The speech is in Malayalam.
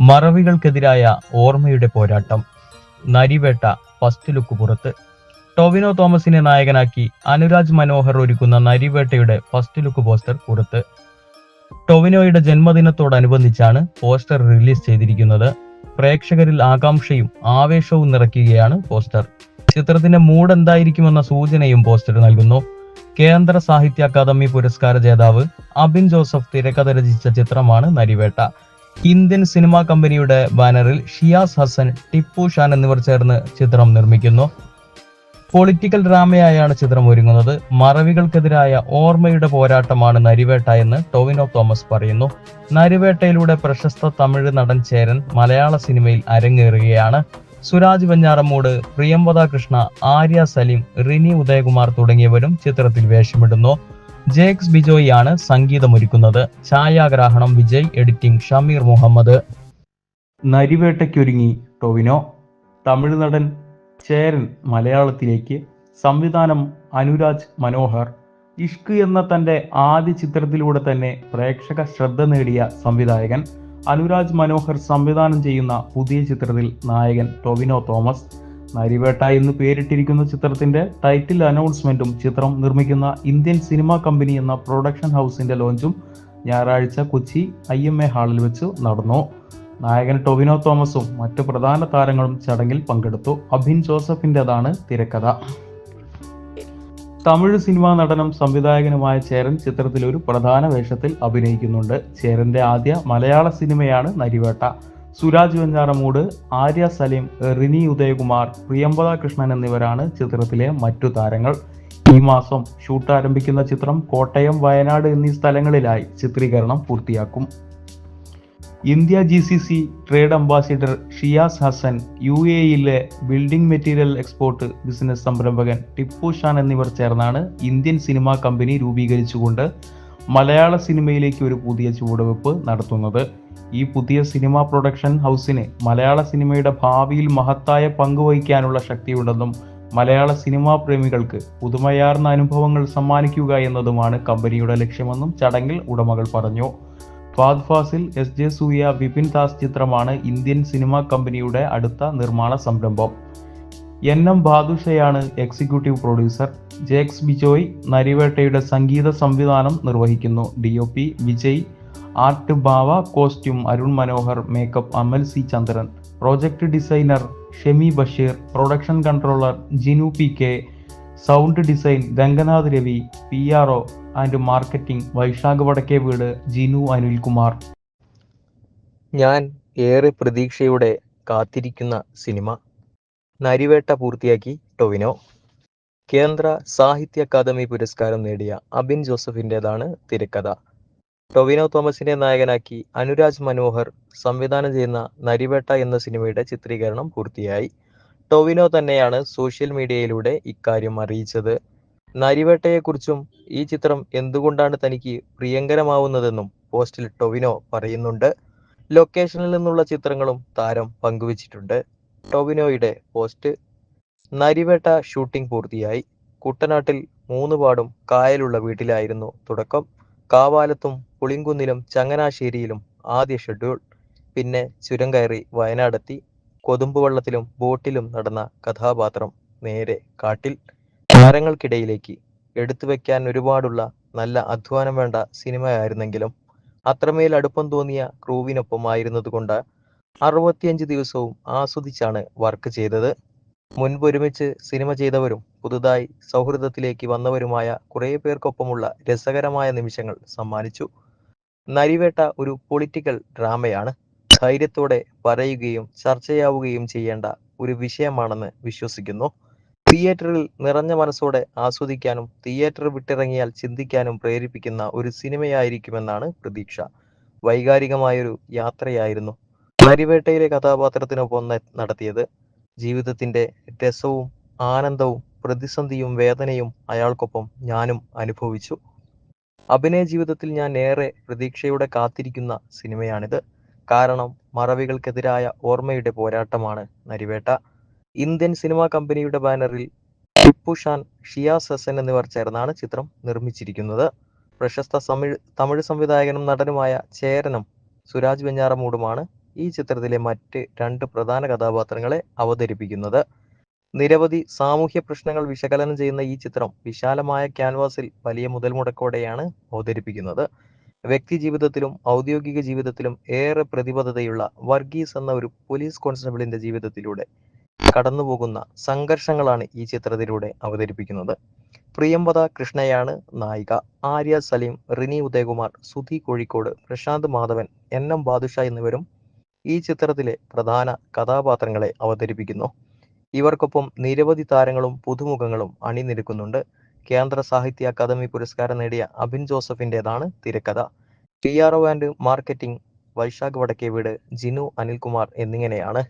മറവികൾക്കെതിരായ ഓർമ്മയുടെ പോരാട്ടം. നരിവേട്ട ഫസ്റ്റ് ലുക്ക് പുറത്ത്. ടൊവിനോ തോമസിനെ നായകനാക്കി അനുരാജ് മനോഹർ ഒരുക്കുന്ന നരിവേട്ടയുടെ ഫസ്റ്റ് ലുക്ക് പോസ്റ്റർ പുറത്ത്. ടൊവിനോയുടെ ജന്മദിനത്തോടനുബന്ധിച്ചാണ് പോസ്റ്റർ റിലീസ് ചെയ്തിരിക്കുന്നത്. പ്രേക്ഷകരിൽ ആകാംക്ഷയും ആവേശവും നിറയ്ക്കുകയാണ് പോസ്റ്റർ. ചിത്രത്തിന്റെ മൂഡ് എന്തായിരിക്കുമെന്ന സൂചനയും പോസ്റ്റർ നൽകുന്നു. കേന്ദ്ര സാഹിത്യ അക്കാദമി പുരസ്കാര ജേതാവ് അബിൻ ജോസഫ് തിരക്കഥ രചിച്ച ചിത്രമാണ് നരിവേട്ട. ഇന്ത്യൻ സിനിമാ കമ്പനിയുടെ ബാനറിൽ ഷിയാസ് ഹസൻ, ടിപ്പു ഷാൻ എന്നിവർ ചേർന്ന് ചിത്രം നിർമ്മിക്കുന്നു. പൊളിറ്റിക്കൽ ഡ്രാമയായാണ് ചിത്രം ഒരുങ്ങുന്നത്. മറവികൾക്കെതിരായ ഓർമ്മയുടെ പോരാട്ടമാണ് നരിവേട്ട എന്ന് ടൊവിനോ തോമസ് പറയുന്നു. നരിവേട്ടയിലൂടെ പ്രശസ്ത തമിഴ് നടൻ ചേരൻ മലയാള സിനിമയിൽ അരങ്ങേറുകയാണ്. സുരാജ് വെഞ്ഞാറമൂട്, പ്രിയംവദ കൃഷ്ണ, ആര്യ സലീം, റിനി ഉദയകുമാർ തുടങ്ങിയവരും ചിത്രത്തിൽ വേഷമിടുന്നു. ജേക്സ് ബിജോയാണ് സംഗീതമൊരുക്കുന്നത്. ഛായാഗ്രാഹണം വിജയ്, എഡിറ്റിംഗ് ഷമീർ മുഹമ്മദ്. നരിവേട്ടയ്ക്കൊരുങ്ങി ടൊവിനോ. തമിഴ് നടൻ ചേരൻ മലയാളത്തിലേക്ക്. സംവിധാനം അനുരാജ് മനോഹർ. ഇഷ്ക് എന്ന തന്റെ ആദ്യ ചിത്രത്തിലൂടെ തന്നെ പ്രേക്ഷക ശ്രദ്ധ നേടിയ സംവിധായകൻ അനുരാജ് മനോഹർ സംവിധാനം ചെയ്യുന്ന പുതിയ ചിത്രത്തിൽ നായകൻ ടൊവിനോ തോമസ്. നരിവേട്ട എന്ന് പേരിട്ടിരിക്കുന്ന ചിത്രത്തിന്റെ ടൈറ്റിൽ അനൗൺസ്മെന്റും ചിത്രം നിർമ്മിക്കുന്ന ഇന്ത്യൻ സിനിമാ കമ്പനി എന്ന പ്രൊഡക്ഷൻ ഹൗസിന്റെ ലോഞ്ചും ഞായറാഴ്ച കൊച്ചി IMA ഹാളിൽ വെച്ച് നടന്നു. നായകൻ ടൊവിനോ തോമസും മറ്റു പ്രധാന താരങ്ങളും ചടങ്ങിൽ പങ്കെടുത്തു. അബിൻ ജോസഫിൻ്റെതാണ് തിരക്കഥ. തമിഴ് സിനിമാ നടനും സംവിധായകനുമായ ചേരൻ ചിത്രത്തിൽ ഒരു പ്രധാന വേഷത്തിൽ അഭിനയിക്കുന്നുണ്ട്. ചേരന്റെ ആദ്യ മലയാള സിനിമയാണ് നരിവേട്ട. സുരാജ് വെഞ്ഞാറമൂട്, ആര്യ സലീം, റിനി ഉദയകുമാർ, പ്രിയംവദ കൃഷ്ണൻ എന്നിവരാണ് ചിത്രത്തിലെ മറ്റു താരങ്ങൾ. ഈ മാസം ഷൂട്ട് ആരംഭിക്കുന്ന ചിത്രം കോട്ടയം, വയനാട് എന്നീ സ്ഥലങ്ങളിലായി ചിത്രീകരണം പൂർത്തിയാക്കും. India GCC trade ambassador Shiyas Hasan, UAE-യിലെ ബിൽഡിംഗ് മെറ്റീരിയൽ എക്സ്പോർട്ട് ബിസിനസ് സംരംഭകൻ ടിപ്പു ഷാൻ എന്നിവർ ചേർന്നാണ് ഇന്ത്യൻ സിനിമാ കമ്പനി രൂപീകരിച്ചുകൊണ്ട് മലയാള സിനിമയിലേക്ക് ഒരു പുതിയ ചുവടുവെപ്പ് നടത്തുന്നത്. ഈ പുതിയ സിനിമാ പ്രൊഡക്ഷൻ ഹൗസിന് മലയാള സിനിമയുടെ ഭാവിയിൽ മഹത്തായ പങ്കുവഹിക്കാനുള്ള ശക്തിയുണ്ടെന്നും മലയാള സിനിമാ പ്രേമികൾക്ക് പുതുമയാർന്ന അനുഭവങ്ങൾ സമ്മാനിക്കുക എന്നതുമാണ് കമ്പനിയുടെ ലക്ഷ്യമെന്നും ചടങ്ങിൽ ഉടമകൾ പറഞ്ഞു. ഫാദ് ഫാസിൽ, SJ സൂര്യ, വിപിൻ ദാസ് ചിത്രമാണ് ഇന്ത്യൻ സിനിമാ കമ്പനിയുടെ അടുത്ത നിർമ്മാണ സംരംഭം. NM ബാദുഷയാണ് എക്സിക്യൂട്ടീവ് പ്രൊഡ്യൂസർ. ജേക്സ് ബിജോയ് നരിവേട്ടയുടെ സംഗീത സംവിധാനം നിർവഹിക്കുന്നു. DOP Vijay, art Bhava, costume Arun Manohar, makeup Amal C Chandran, project designer Shemi Basheer, production controller Jinu PK, sound design Ranganath Ravi, PRO and marketing Vaishakh Vadakke Veedu, Jinu Anilkumar. ഞാൻ ഏറെ പ്രതീക്ഷയോടെ കാത്തിരിക്കുന്ന സിനിമ നരിവേട്ട പൂർത്തിയാക്കി ടൊവിനോ. കേന്ദ്ര സാഹിത്യ അക്കാദമി പുരസ്കാരം നേടിയ അബിൻ ജോസഫിൻ്റെതാണ് തിരക്കഥ. ടൊവിനോ തോമസിനെ നായകനാക്കി അനുരാജ് മനോഹർ സംവിധാനം ചെയ്യുന്ന നരിവേട്ട എന്ന സിനിമയുടെ ചിത്രീകരണം പൂർത്തിയായി. ടൊവിനോ തന്നെയാണ് സോഷ്യൽ മീഡിയയിലൂടെ ഇക്കാര്യം അറിയിച്ചത്. നരിവേട്ടയെക്കുറിച്ചും ഈ ചിത്രം എന്തുകൊണ്ടാണ് തനിക്ക് പ്രിയങ്കരമാവുന്നതെന്നും പോസ്റ്റിൽ ടൊവിനോ പറയുന്നുണ്ട്. ലൊക്കേഷനിൽ നിന്നുള്ള ചിത്രങ്ങളും താരം പങ്കുവച്ചിട്ടുണ്ട്. ടൊവിനോയുടെ പോസ്റ്റ്: നരിവേട്ട ഷൂട്ടിംഗ് പൂർത്തിയായി. കുട്ടനാട്ടിൽ 3 പാടും കായലുള്ള വീട്ടിലായിരുന്നു തുടക്കം. കാവാലത്തും പുളിങ്കുന്നിലും ചങ്ങനാശ്ശേരിയിലും ആദ്യ ഷെഡ്യൂൾ. പിന്നെ ചുരം കയറി വയനാടെത്തി. കൊതുമ്പുവള്ളത്തിലും ബോട്ടിലും നടന്ന കഥാപാത്രം നേരെ കാട്ടിൽ. താരങ്ങൾക്കിടയിലേക്ക് എടുത്തു വെക്കാൻ ഒരുപാടുള്ള നല്ല അധ്വാനം വേണ്ട സിനിമയായിരുന്നെങ്കിലും അത്രമേൽ അടുപ്പം തോന്നിയ ക്രൂവിനൊപ്പമായിരുന്നതുകൊണ്ട് 65 ദിവസവും ആസ്വദിച്ചാണ് വർക്ക് ചെയ്തത്. മുൻപൊരുമിച്ച് സിനിമ ചെയ്തവരും പുതുതായി സൗഹൃദത്തിലേക്ക് വന്നവരുമായ കുറേ പേർക്കൊപ്പമുള്ള രസകരമായ നിമിഷങ്ങൾ സമ്മാനിച്ചു. നരിവേട്ട ഒരു പൊളിറ്റിക്കൽ ഡ്രാമയാണ്. ധൈര്യത്തോടെ പറയുകയും ചർച്ചയാവുകയും ചെയ്യേണ്ട ഒരു വിഷയമാണെന്ന് വിശ്വസിക്കുന്നു. തിയേറ്ററിൽ നിറഞ്ഞ മനസ്സോടെ ആസ്വദിക്കാനും തിയേറ്റർ വിട്ടിറങ്ങിയാൽ ചിന്തിക്കാനും പ്രേരിപ്പിക്കുന്ന ഒരു സിനിമയായിരിക്കുമെന്നാണ് പ്രതീക്ഷ. വൈകാരികമായൊരു യാത്രയായിരുന്നു നരിവേട്ടയിലെ കഥാപാത്രത്തിനൊപ്പം നടത്തിയത്. ജീവിതത്തിന്റെ രസവും ആനന്ദവും പ്രതിസന്ധിയും വേദനയും അയാൾക്കൊപ്പം ഞാനും അനുഭവിച്ചു. അഭിനയ ജീവിതത്തിൽ ഞാൻ ഏറെ പ്രതീക്ഷയോടെ കാത്തിരിക്കുന്ന സിനിമയാണിത്. കാരണം മറവികൾക്കെതിരായ ഓർമ്മയുടെ പോരാട്ടമാണ് നരിവേട്ട. ഇന്ത്യൻ സിനിമാ കമ്പനിയുടെ ബാനറിൽ ടിപ്പു ഷാൻ, ഷിയാസ് ഹസൻ എന്നിവർ ചേർന്നാണ് ചിത്രം നിർമ്മിച്ചിരിക്കുന്നത്. പ്രശസ്ത തമിഴ് സംവിധായകനും നടനുമായ ചേരനും സുരാജ് വെഞ്ഞാറമൂടുമാണ് ഈ ചിത്രത്തിലെ മറ്റ് 2 പ്രധാന കഥാപാത്രങ്ങളെ അവതരിപ്പിക്കുന്നത്. നിരവധി സാമൂഹ്യ പ്രശ്നങ്ങൾ വിശകലനം ചെയ്യുന്ന ഈ ചിത്രം വിശാലമായ ക്യാൻവാസിൽ വലിയ മുതൽമുടക്കോടെയാണ് അവതരിപ്പിക്കുന്നത്. വ്യക്തി ജീവിതത്തിലും ഔദ്യോഗിക ജീവിതത്തിലും ഏറെ പ്രതിബദ്ധതയുള്ള വർഗീസ് എന്ന ഒരു പോലീസ് കോൺസ്റ്റബിളിന്റെ ജീവിതത്തിലൂടെ കടന്നുപോകുന്ന സംഘർഷങ്ങളാണ് ഈ ചിത്രത്തിലൂടെ അവതരിപ്പിക്കുന്നത്. പ്രിയംവദ കൃഷ്ണയാണ് നായിക. ആര്യ സലീം, റിനി ഉദയകുമാർ, സുധി കോഴിക്കോട്, പ്രശാന്ത് മാധവൻ, എൻ.എം. ബാദുഷ എന്നിവരും ഈ ചിത്രത്തിലെ പ്രധാന കഥാപാത്രങ്ങളെ അവതരിപ്പിക്കുന്നു. ഇവർക്കൊപ്പം നിരവധി താരങ്ങളും പുതുമുഖങ്ങളും അണിനിരക്കുന്നുണ്ട്. കേന്ദ്ര സാഹിത്യ അക്കാദമി പുരസ്കാരം നേടിയ അബിൻ ജോസഫിൻ്റെതാണ് തിരക്കഥ. PRO and marketing Vaishakh Vadakkeveedu, Jinu Anilkumar എന്നിങ്ങനെയാണ്.